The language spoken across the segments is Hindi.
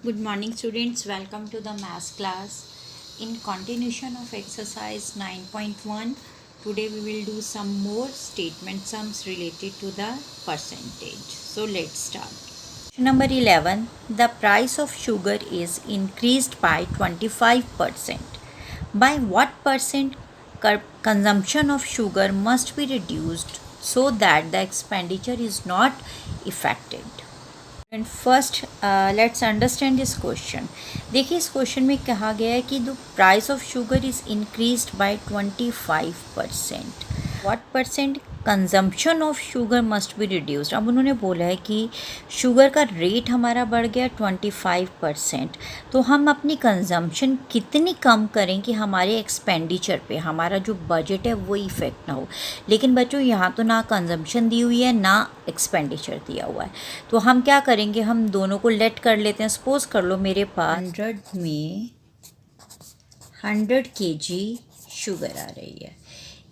Good morning students, welcome to the math class. In continuation of exercise 9.1, today we will do some more statement sums related to the percentage. So let's start. Number 11, the price of sugar is increased by 25%. By what percent consumption of sugar must be reduced so that the expenditure is not affected? And first let's understand this question. देखिए इस क्वेश्चन में कहा गया है कि the price of sugar is increased by 25%. What percent consumption of sugar must be reduced. अब उन्होंने बोला है कि शुगर का रेट हमारा बढ़ गया 25%. तो हम अपनी कंजम्पशन कितनी कम करें कि हमारे एक्सपेंडिचर पे हमारा जो बजट है वो इफ़ेक्ट ना हो. लेकिन बच्चों यहाँ तो ना कंजम्पशन दी हुई है ना एक्सपेंडिचर दिया हुआ है. तो हम क्या करेंगे, हम दोनों को लेट कर लेते हैं. सपोज कर लो मेरे पास 100 में 100 kg शुगर आ रही है.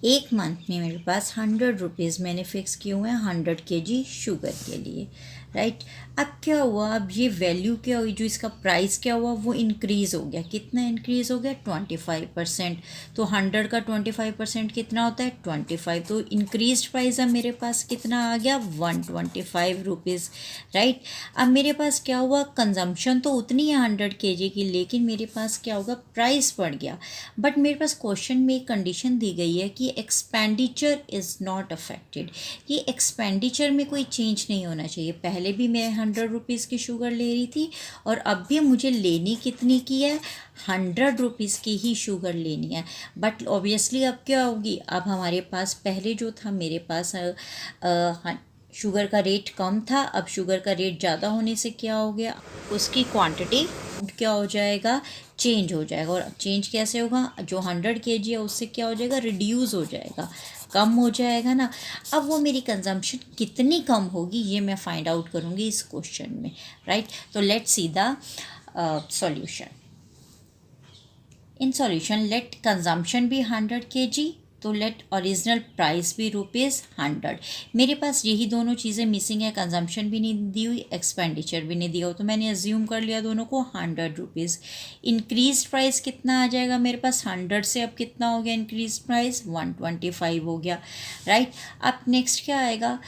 एक मंथ में मेरे पास 100 रुपीज़ मैंने फ़िक्स किए हुए हैं 100 kg शुगर के लिए, राइट. अब क्या हुआ, अब ये वैल्यू क्या हुई, जो इसका प्राइस क्या हुआ वो इंक्रीज़ हो गया. कितना इंक्रीज़ हो गया, 25%. तो 100 का 25% कितना होता है, 25. तो इंक्रीज प्राइस अब मेरे पास कितना आ गया, 125 रुपीज़, राइट. अब मेरे पास क्या हुआ, कंजम्पशन तो उतनी है 100 kg की, लेकिन मेरे पास क्या होगा, प्राइस बढ़ गया. बट मेरे पास क्वेश्चन में एक कंडीशन दी गई है कि एक्सपेंडिचर इज़ नॉट अफेक्टेड, कि एक्सपेंडिचर में कोई चेंज नहीं होना चाहिए. पहले भी मैं 100 रुपीज़ की शुगर ले रही थी और अब भी मुझे लेनी कितनी की है, 100 रुपीज़ की ही शुगर लेनी है. बट ऑब्वियसली अब क्या होगी, अब हमारे पास पहले जो था मेरे पास शुगर का रेट कम था, अब शुगर का रेट ज़्यादा होने से क्या हो गया, उसकी क्वांटिटी क्या हो जाएगा, चेंज हो जाएगा. और चेंज कैसे होगा, जो 100 kg है उससे क्या हो जाएगा, रिड्यूस हो जाएगा, कम हो जाएगा ना. अब वो मेरी कंजम्पशन कितनी कम होगी ये मैं फाइंड आउट करूँगी इस क्वेश्चन में, राइट. तो let's see the solution. In solution let consumption भी 100 kg, तो लेट ओरिजिनल प्राइस भी ₹100. मेरे पास यही दोनों चीज़ें मिसिंग है, कंजम्पशन भी नहीं दी हुई, एक्सपेंडिचर भी नहीं दिया हो, तो मैंने अज्यूम कर लिया दोनों को 100 रुपीज़. इंक्रीज प्राइस कितना आ जाएगा मेरे पास, 100 से अब कितना हो गया इंक्रीज प्राइस, 125 हो गया, राइट. अब नेक्स्ट क्या आएगा,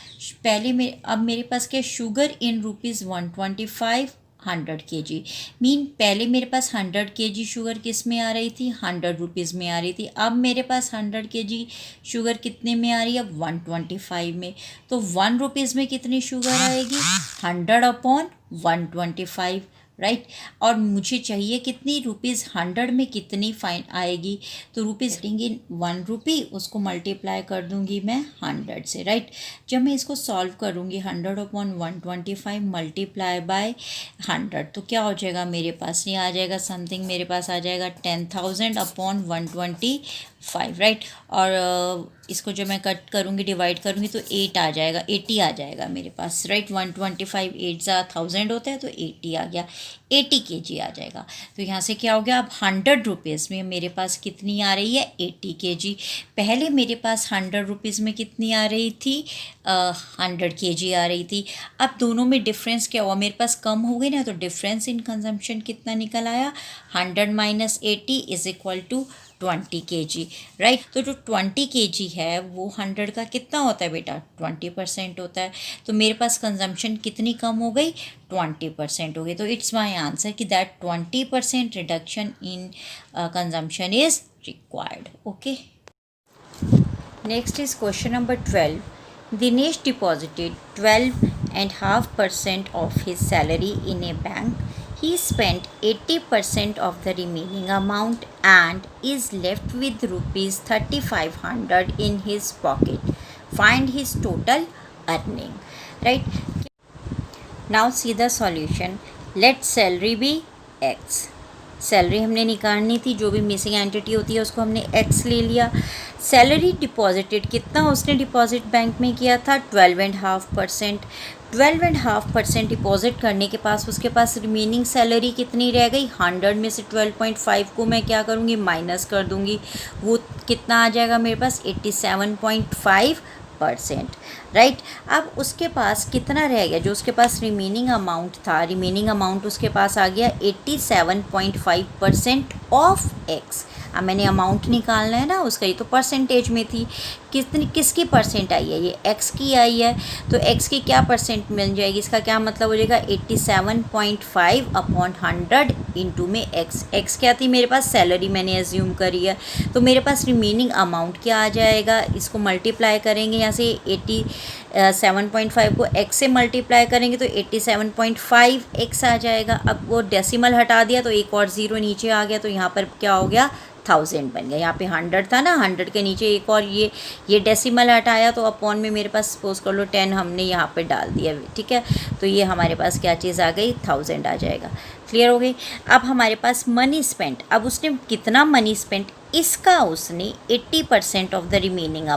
पहले अब मेरे पास क्या, शुगर इन ₹125 100 kg. मीन पहले मेरे पास 100 kg शुगर किस में आ रही थी, 100 रुपीज़ में आ रही थी. अब मेरे पास 100 kg शुगर कितने में आ रही है, 125 में. तो 1 रुपीज़ में कितनी शुगर आएगी, 100/125, राइट. और मुझे चाहिए कितनी, ₹100 में कितनी फाइन आएगी, तो रुपीज़ देंगे 1 रुपी, उसको मल्टीप्लाई कर दूंगी मैं 100 से, राइट. जब मैं इसको सॉल्व करूंगी 100/125 मल्टीप्लाई बाय 100, तो क्या हो जाएगा मेरे पास, ये आ जाएगा समथिंग, मेरे पास आ जाएगा 10,000/125, राइट. और इसको जब मैं कट करूँगी, डिवाइड करूँगी, तो 8 आ जाएगा, 80 आ जाएगा मेरे पास, राइट. 125 8 1000 होता है, तो 80 आ गया, 80 kg आ जाएगा. तो यहाँ से क्या हो गया, अब 100 रुपीज़ में मेरे पास कितनी आ रही है, 80 kg. पहले मेरे पास 100 रुपीज़ में कितनी आ रही थी, 100 kg आ रही थी. अब दोनों में डिफरेंस क्या हुआ, मेरे पास कम हो गई ना, तो डिफरेंस इन कंजम्पशन कितना निकल आया, 100 - 80 is equal to 20 kg, right. तो जो 20 kg है वो 100 का कितना होता है बेटा, 20% होता है. तो मेरे पास कंजम्पशन कितनी कम हो गई, 20% हो गई. तो इट्स माय आंसर कि that 20% reduction in consumption is required. Okay. Next is question number 12. Dinesh deposited 12.5% of his salary in a bank. He spent 80% of the remaining amount and is left with rupees 3,500 in his pocket. Find his total earning. Right? Now see the solution. Let salary be X. Salary हमने निकालनी थी, जो भी मिसिंग एंटिटी होती है उसको हमने एक्स ले लिया. सैलरी डिपॉजिटेड, कितना उसने डिपॉजिट बैंक में किया था, 12.5%. 12.5% डिपॉजिट करने के पास उसके पास रिमेनिंग सैलरी कितनी रह गई, 100 में से 12.5 को मैं क्या करूँगी, माइनस कर दूँगी. वो कितना आ जाएगा मेरे पास, 87.5 80%, राइट। अब उसके पास कितना रह गया, जो उसके पास रिमेनिंग अमाउंट था, रिमेनिंग अमाउंट उसके पास आ गया 87.5% ऑफ एक्स। अब मैंने अमाउंट निकालना है ना उसका, ये तो परसेंटेज में थी, किसकी परसेंट आई है, ये एक्स की आई है, तो एक्स की क्या परसेंट मिल जाएगी, इसका क्या मतलब हो जाएगा 87.5 अपॉन 100 इंटू में एक्स क्या थी मेरे पास, सैलरी मैंने एज्यूम करी है, तो मेरे पास रिमेनिंग अमाउंट क्या आ जाएगा, इसको मल्टीप्लाई करेंगे यहाँ से 87.5 को x से मल्टीप्लाई करेंगे तो 87.5 x आ जाएगा। अब वो डेसिमल हटा दिया तो एक और ज़ीरो नीचे आ गया, तो यहाँ पर क्या हो गया 1000 बन गया। यहाँ पे 100 था ना, 100 के नीचे एक और ये डेसिमल हटाया तो अपॉन में मेरे पास सपोज कर लो 10 हमने यहाँ पे डाल दिया, ठीक है, तो ये हमारे पास क्या चीज़ आ गई 1000 आ जाएगा। क्लियर हो गई। अब हमारे पास मनी स्पेंट, अब उसने कितना मनी स्पेंट, इसका उसने 80% ऑफ द रिमेनिंग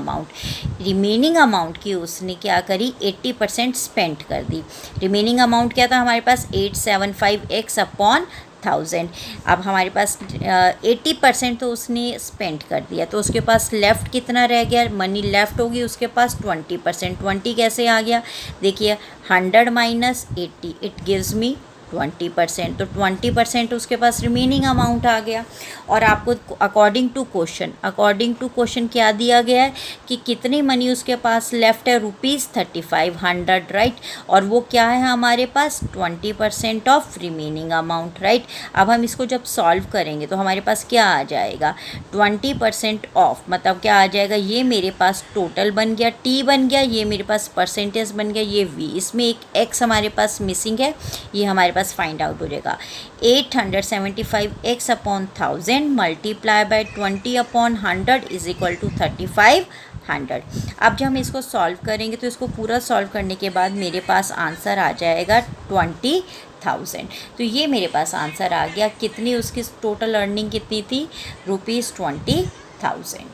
अमाउंट की उसने क्या करी 80% स्पेंड कर दी। रिमेनिंग अमाउंट क्या था हमारे पास 875x अपॉन 1000। अब हमारे पास 80% तो उसने स्पेंड कर दिया, तो उसके पास लेफ़्ट कितना रह गया, मनी लेफ़्ट होगी उसके पास 20%। 20 कैसे आ गया, देखिए 100 माइनस 80 इट गिव्स मी 20%, तो 20% उसके पास रिमेनिंग अमाउंट आ गया। और आपको अकॉर्डिंग टू क्वेश्चन क्या दिया गया है कि कितनी मनी उसके पास लेफ्ट है, ₹3500, राइट, और वो क्या है हमारे पास 20% ऑफ रिमेनिंग अमाउंट, राइट। अब हम इसको जब सॉल्व करेंगे तो हमारे पास क्या आ जाएगा 20% ऑफ, मतलब क्या आ जाएगा, ये मेरे पास टोटल बन गया, टी बन गया, ये मेरे पास परसेंटेज बन गया, ये वी, इसमें एक एक्स हमारे पास मिसिंग है, ये हमारे पास फाइंड आउट हो जाएगा 875x upon 1000 multiply by 20 upon 100 is equal to 3500। अब जब हम इसको सॉल्व करेंगे तो इसको पूरा सॉल्व करने के बाद मेरे पास आंसर आ जाएगा 20,000। तो ये मेरे पास आंसर आ गया, कितनी उसकी टोटल अर्निंग कितनी थी, ₹20,000।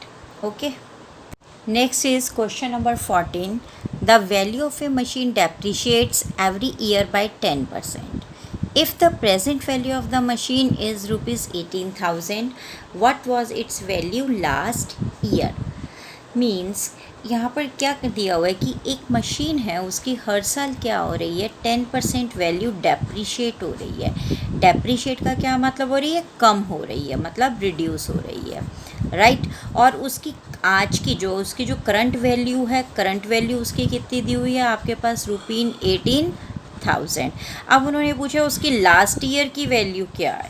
Okay, next is question number 14. The value of a machine depreciates every year by 10%. If the present value of the machine is ₹18,000, what was its value last year? Means यहाँ पर क्या दिया हुआ है कि एक मशीन है उसकी हर साल क्या हो रही है 10% वैल्यू डेप्रीशिएट हो रही है। डेप्रीशिएट का क्या मतलब हो रही है, कम हो रही है, मतलब रिड्यूस हो रही है, राइट। और उसकी आज की उसकी जो करंट वैल्यू है, करंट वैल्यू उसकी कितनी दी हुई है आपके पास ₹18,000। अब उन्होंने पूछा उसकी लास्ट ईयर की वैल्यू क्या है,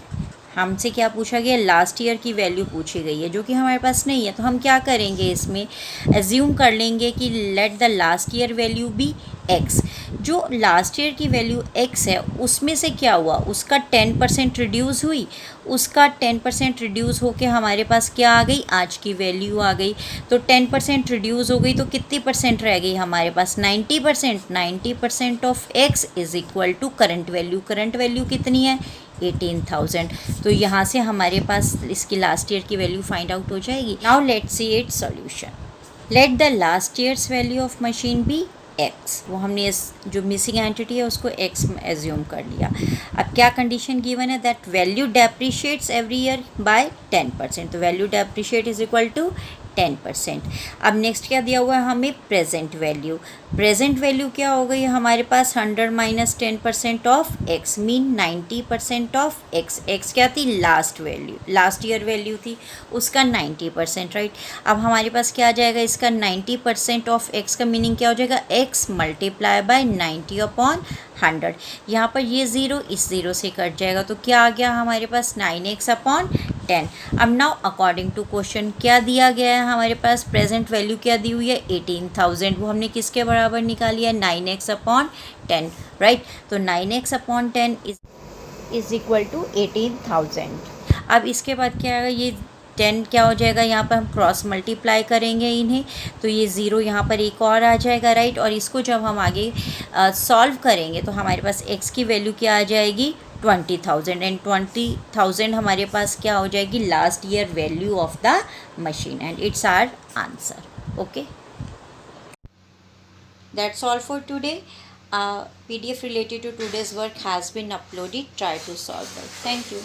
हमसे क्या पूछा गया, लास्ट ईयर की वैल्यू पूछी गई है, जो कि हमारे पास नहीं है। तो हम क्या करेंगे, इसमें एज्यूम कर लेंगे कि let the last year value be X. जो लास्ट ईयर की वैल्यू एक्स है उसमें से क्या हुआ, उसका 10% रिड्यूस हुई, उसका 10% रिड्यूस होके हमारे पास क्या आ गई, आज की वैल्यू आ गई। तो 10% रिड्यूस हो गई तो कितनी परसेंट रह गई हमारे पास 90%। 90% of X is equal to current value. Current value कितनी है 18,000। तो यहाँ से हमारे पास इसकी लास्ट ईयर की वैल्यू फाइंड आउट हो जाएगी। Now let's see its solution. Let the last year's value of machine be X, वो हमने इस जो मिसिंग एंटिटी है उसको एक्स एज्यूम कर लिया। अब क्या कंडीशन गिवन है, that value depreciates every year by 10%, तो value depreciate is equal to 10%। अब नेक्स्ट क्या दिया हुआ है हमें, प्रेजेंट वैल्यू। प्रेजेंट वैल्यू क्या हो गई हमारे पास 100 minus 10% of x, mean 90% of x. X क्या थी, last value, last year value थी, उसका 90%, राइट। अब हमारे पास क्या आ जाएगा, इसका 90% ऑफ एक्स का मीनिंग क्या हो जाएगा, एक्स मल्टीप्लाई बाय 90 अपॉन 100। यहाँ पर ये ज़ीरो इस ज़ीरो से कट जाएगा, तो क्या आ गया हमारे पास 9x अपॉन 10। अब नाउ अकॉर्डिंग टू क्वेश्चन क्या दिया गया है हमारे पास, प्रेजेंट वैल्यू क्या दी हुई है 18,000, वो हमने किसके बराबर निकाली है 9x अपॉन 10, राइट। तो 9x upon 10 is equal to 18,000। अब इसके बाद क्या आएगा, ये 10 क्या हो जाएगा, यहाँ पर हम क्रॉस मल्टीप्लाई करेंगे इन्हें, तो ये ज़ीरो यहाँ पर एक और आ जाएगा, राइट। और इसको जब हम आगे सॉल्व करेंगे तो हमारे पास x की वैल्यू क्या आ जाएगी 20,000, एंड 20,000 हमारे पास क्या हो जाएगी last year value of the machine, and its our answer. Okay, that's all for today. PDF related to today's work has been uploaded. Try to solve it. Thank you.